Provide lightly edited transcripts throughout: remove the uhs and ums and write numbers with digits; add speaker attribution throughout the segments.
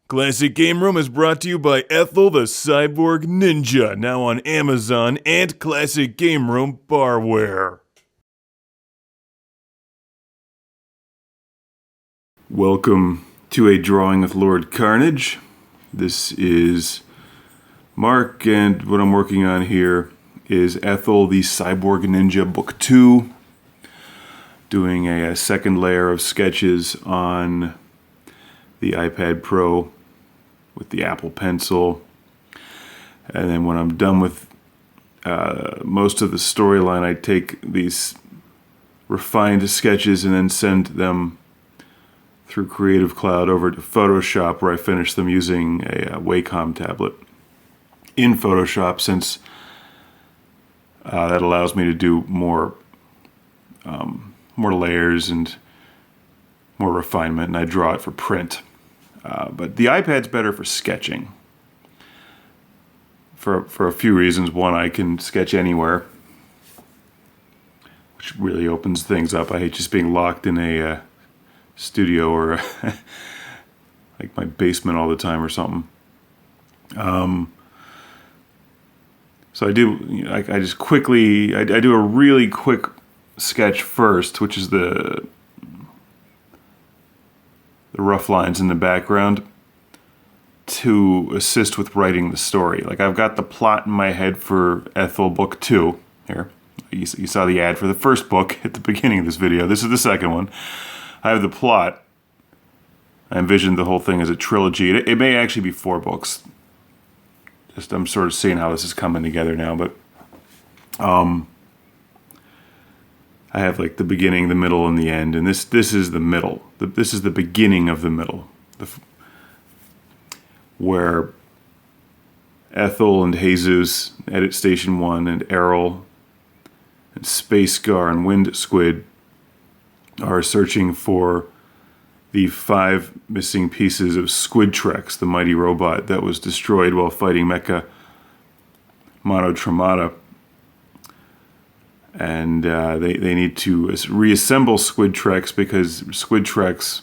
Speaker 1: Classic Game Room is brought to you by Ethel the Cyborg Ninja, now on Amazon and Classic Game Room barware. Welcome to a drawing of Lord Karnage. This is Mark, and what I'm working on here is Ethel the Cyborg Ninja Book 2. Doing a second layer of sketches on the iPad Pro with the Apple Pencil. And then when I'm done with most of the storyline, I take these refined sketches and then send them through Creative Cloud over to Photoshop, where I finish them using a Wacom tablet in Photoshop, since that allows me to do more layers and more refinement, and I draw it for print. But the iPad's better for sketching for a few reasons. One, I can sketch anywhere, which really opens things up. I hate just being locked in a studio or like my basement all the time or something. So I do, I just quickly, I do a really quick sketch first, which is the rough lines in the background, to assist with writing the story. Like, I've got the plot in my head for Ethel Book 2 here. You saw the ad for the first book at the beginning of this video. This is the second one. I have the plot. I envisioned the whole thing as a trilogy. It may actually be 4 books. Just, I'm sort of seeing how this is coming together now, but I have like the beginning, the middle, and the end, and this is the middle. This is the beginning of the middle, where Ethel and Jesus, Edit Station 1, and Errol, and Space Scar, and Wind Squid are searching for the 5 missing pieces of Squidtrex, the mighty robot that was destroyed while fighting Mecha Monotremata. And they need to reassemble Squidtrex, because Squidtrex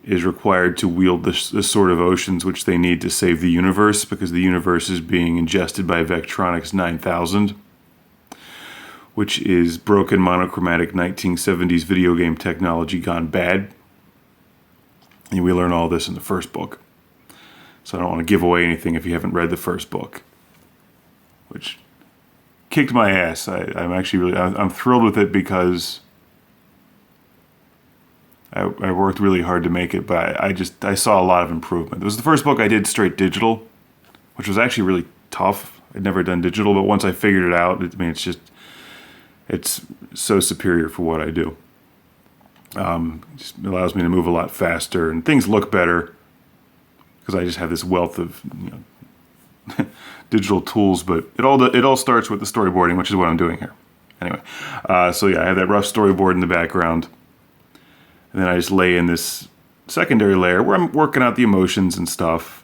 Speaker 1: is required to wield the Sword of Oceans, which they need to save the universe, because the universe is being ingested by Vectronics 9000, which is broken monochromatic 1970s video game technology gone bad. And we learn all this in the first book. So I don't want to give away anything if you haven't read the first book, which kicked my ass. I'm actually I'm thrilled with it, because I worked really hard to make it, but I saw a lot of improvement. It was the first book I did straight digital, which was actually really tough. I'd never done digital, but once I figured it out, it's so superior for what I do. Just allows me to move a lot faster, and things look better, because I just have this wealth of digital tools. But it all starts with the storyboarding, which is what I'm doing here. Anyway, so yeah, I have that rough storyboard in the background, and then I just lay in this secondary layer where I'm working out the emotions and stuff.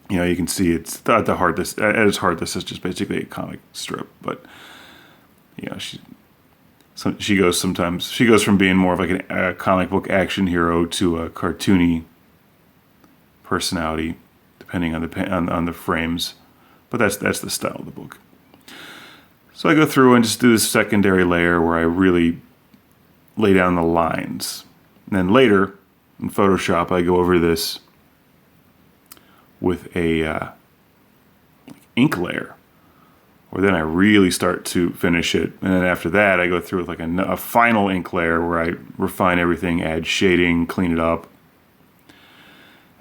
Speaker 1: You can see it's at its heart, this is just basically a comic strip. But she goes from being more of like a comic book action hero to a cartoony personality, depending on the frames. But that's the style of the book. So I go through and just do this secondary layer where I really lay down the lines. And then later, in Photoshop, I go over this with a ink layer, where then I really start to finish it. And then after that, I go through with like a final ink layer where I refine everything, add shading, clean it up.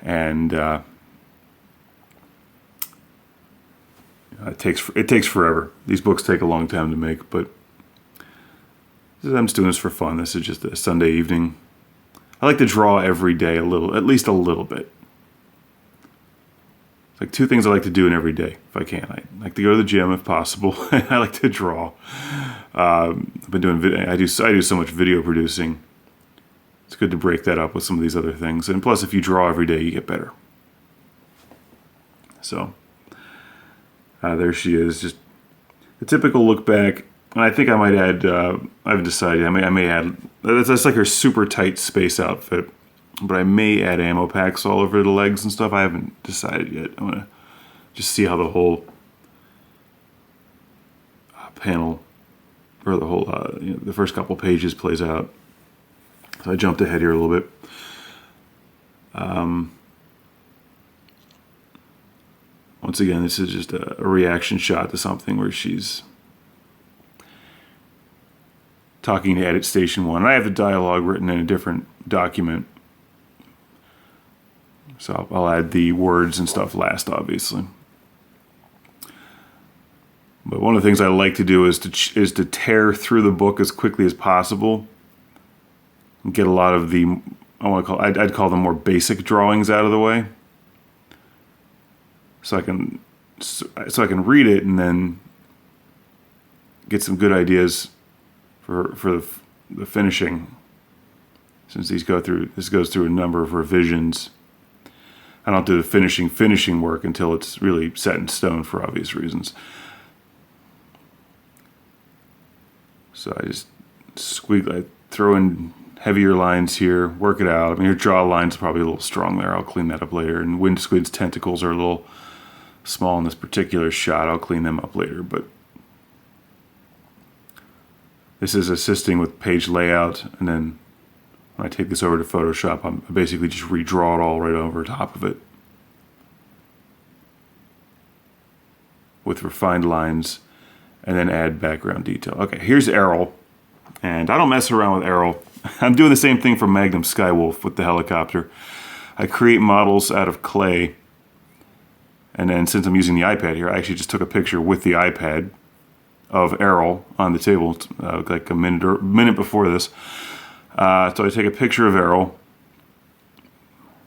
Speaker 1: And it takes forever. These books take a long time to make, but I'm just doing this for fun. This is just a Sunday evening. I like to draw every day at least a little bit. It's like 2 things I like to do in every day, if I can. I like to go to the gym if possible, and I like to draw. I've been doing I do so much video producing. It's good to break that up with some of these other things. And plus, if you draw every day, you get better. So there she is, just a typical look back. And I think I might add, I've decided, I may add, that's like her super tight space outfit. but I may add ammo packs all over the legs and stuff. I haven't decided yet. I'm gonna just see how the whole panel, or the whole the first couple pages plays out. So I jumped ahead here a little bit. Once again, this is just a reaction shot to something where she's talking to Edit Station 1. I have the dialogue written in a different document, so I'll add the words and stuff last, obviously. But one of the things I like to do is to tear through the book as quickly as possible and get a lot of the, I'd call them more basic drawings out of the way, so I can read it and then get some good ideas for the finishing. Since this goes through a number of revisions, I don't do the finishing work until it's really set in stone for obvious reasons. So I just I throw in heavier lines here, work it out. I mean, your draw line's probably a little strong there. I'll clean that up later. And Wind Squid's tentacles are a little small in this particular shot. I'll clean them up later. But this is assisting with page layout. And then when I take this over to Photoshop, I basically just redraw it all right over top of it with refined lines, and then add background detail. Okay, here's Errol, and I don't mess around with Errol. I'm doing the same thing for Magnum Skywolf with the helicopter. I create models out of clay, and then since I'm using the iPad here, I actually just took a picture with the iPad of Errol on the table, like a minute before this. So I take a picture of Errol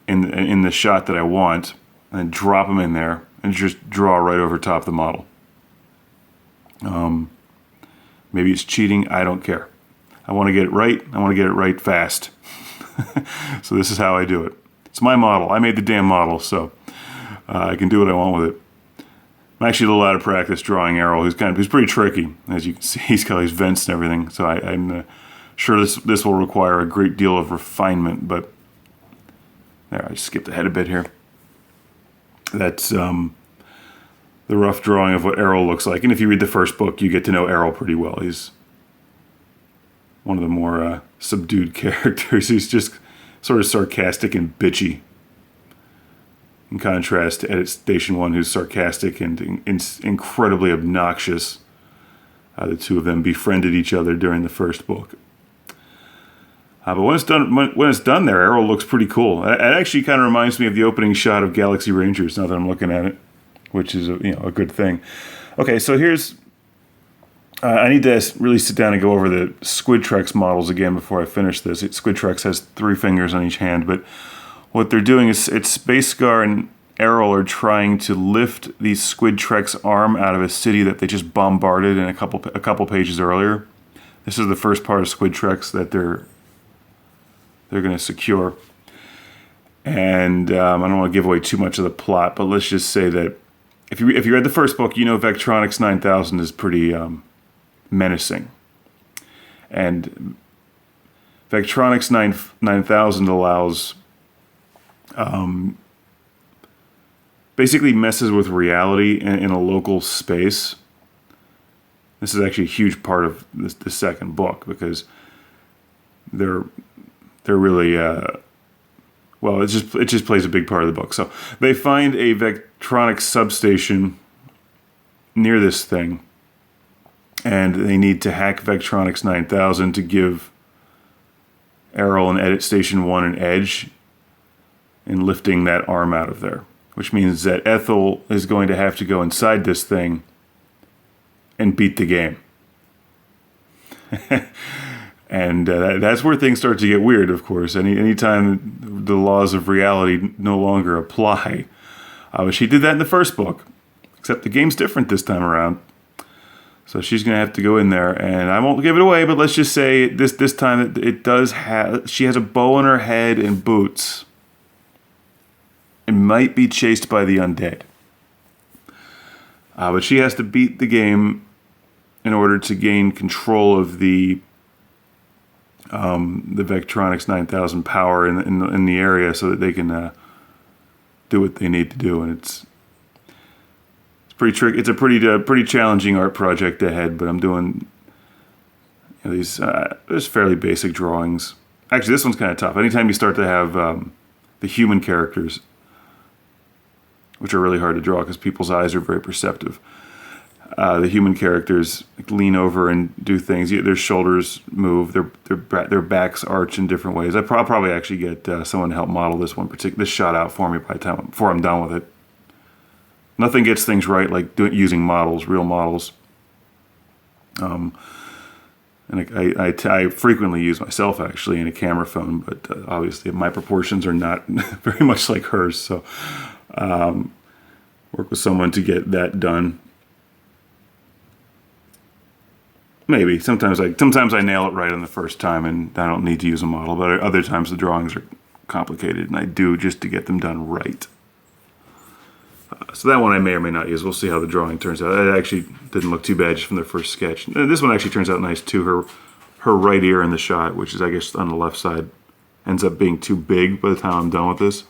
Speaker 1: in the shot that I want, and drop him in there, and just draw right over top of the model. Maybe it's cheating. I don't care. I want to get it right. I want to get it right fast. So this is how I do it. It's my model. I made the damn model, so I can do what I want with it. I'm actually a little out of practice drawing Errol. He's pretty tricky, as you can see. He's got these vents and everything. So I'm sure this will require a great deal of refinement. But there, I skipped ahead a bit here. That's the rough drawing of what Errol looks like. And if you read the first book, you get to know Errol pretty well. He's one of the more subdued characters. He's just sort of sarcastic and bitchy, in contrast to Edit Station 1, who's sarcastic and incredibly obnoxious. The two of them befriended each other during the first book. But when it's done there, Errol looks pretty cool. It actually kind of reminds me of the opening shot of Galaxy Rangers, now that I'm looking at it, which is a good thing. Okay, so here's... I need to really sit down and go over the Squidtrex models again before I finish this. Squidtrex has 3 fingers on each hand, but what they're doing is Space Scar and Errol are trying to lift the Squidtrex arm out of a city that they just bombarded in a couple pages earlier. This is the first part of Squidtrex that they're going to secure. And I don't want to give away too much of the plot, but let's just say that if you read the first book, you know Vectronics 9000 is pretty menacing. And Vectronics 9000 allows... basically messes with reality in a local space. This is actually a huge part of the second book, because they're really well, it just plays a big part of the book. So they find a Vectronics substation near this thing, and they need to hack Vectronics 9000 to give Errol and Edit Station 1 an edge in lifting that arm out of there, which means that Ethel is going to have to go inside this thing and beat the game. And that's where things start to get weird, of course. Anytime the laws of reality no longer apply. She did that in the first book, except the game's different this time around. So she's going to have to go in there, and I won't give it away, but let's just say this time it does have... She has a bow on her head and boots. It might be chased by the undead. But she has to beat the game in order to gain control of the the Vectronics 9000 power in the area so that they can do what they need to do. And it's pretty tricky. It's a pretty challenging art project ahead, but I'm doing these there's fairly basic drawings. Actually, this one's kind of tough. Anytime you start to have the human characters, which are really hard to draw because people's eyes are very perceptive. The human characters lean over and do things. Their shoulders move. Their backs arch in different ways. I'll probably actually get someone to help model this shot out for me before I'm done with it. Nothing gets things right like using models, real models. And I frequently use myself actually in a camera phone, but obviously my proportions are not very much like hers. So work with someone to get that done. Maybe sometimes I nail it right on the first time, and I don't need to use a model. But other times the drawings are complicated, and I do just to get them done right. So that one I may or may not use. We'll see how the drawing turns out. It actually didn't look too bad just from the first sketch. This one actually turns out nice too. Her right ear in the shot, which is I guess on the left side, ends up being too big by the time I'm done with this.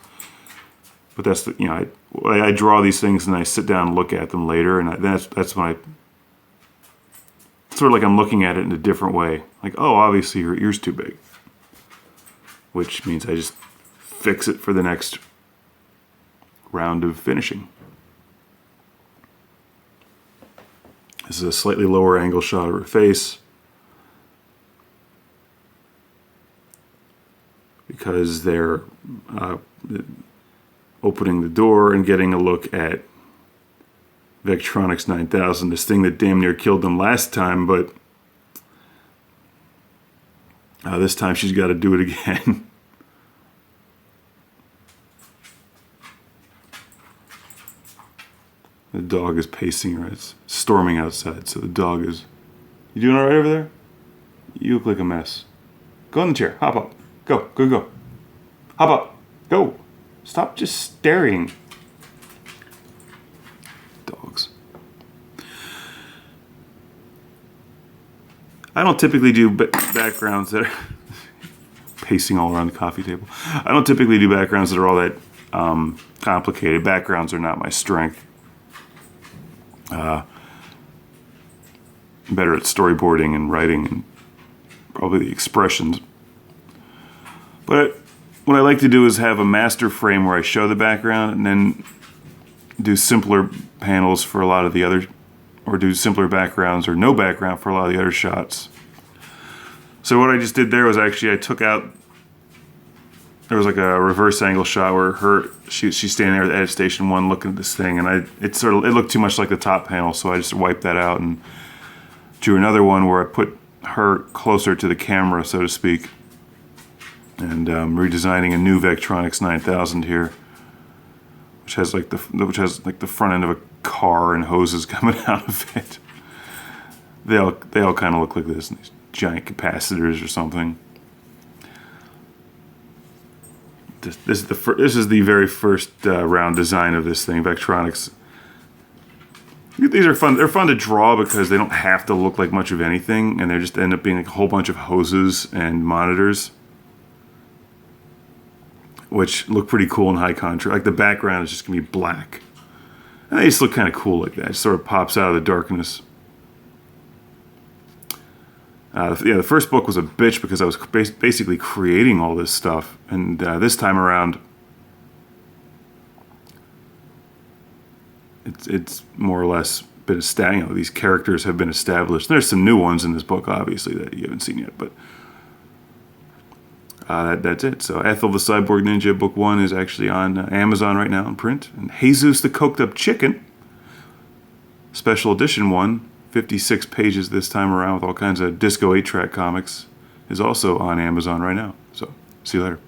Speaker 1: But that's I draw these things and I sit down and look at them later, and that's when I. Sort of like I'm looking at it in a different way. Like, oh, obviously your ear's too big. Which means I just fix it for the next round of finishing. This is a slightly lower angle shot of her face. Because they're opening the door and getting a look at Vectronics 9000, this thing that damn near killed them last time, but this time she's got to do it again. The dog is pacing, right? It's storming outside, so the dog is... You doing all right over there? You look like a mess. Go in the chair. Hop up. Go. Go. Hop up. Go. Stop just staring. I don't typically do backgrounds that are pacing all around the coffee table. I don't typically do backgrounds that are all that complicated. Backgrounds are not my strength. Better at storyboarding and writing and probably the expressions. But what I like to do is have a master frame where I show the background and then do simpler panels for a lot of the other, or do simpler backgrounds or no background for a lot of the other shots. So what I just did there was actually I took out, there was like a reverse angle shot where she's standing there at Edit Station 1 looking at this thing, and it looked too much like the top panel, so I just wiped that out and drew another one where I put her closer to the camera, so to speak, and redesigning a new Vectronics 9000 here, which has like the front end of a car and hoses coming out of it. They all kind of look like this, these giant capacitors or something. This is the very first round design of this thing, Vectronics. These are fun. They're fun to draw because they don't have to look like much of anything, and they just end up being like a whole bunch of hoses and monitors, which look pretty cool in high contrast. Like the background is just gonna be black. And they just look kind of cool like that. It sort of pops out of the darkness. The first book was a bitch because I was basically creating all this stuff. And this time around, it's more or less been established. These characters have been established. There's some new ones in this book, obviously, that you haven't seen yet. But that's it. So Ethel the Cyborg Ninja Book 1 is actually on Amazon right now in print. And Jesus the Coked Up Chicken, Special Edition 1, 56 pages this time around with all kinds of Disco 8-track comics, is also on Amazon right now. So, see you later.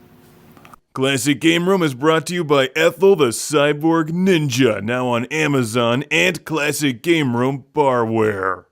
Speaker 1: Classic Game Room is brought to you by Ethel the Cyborg Ninja, now on Amazon and Classic Game Room Barware.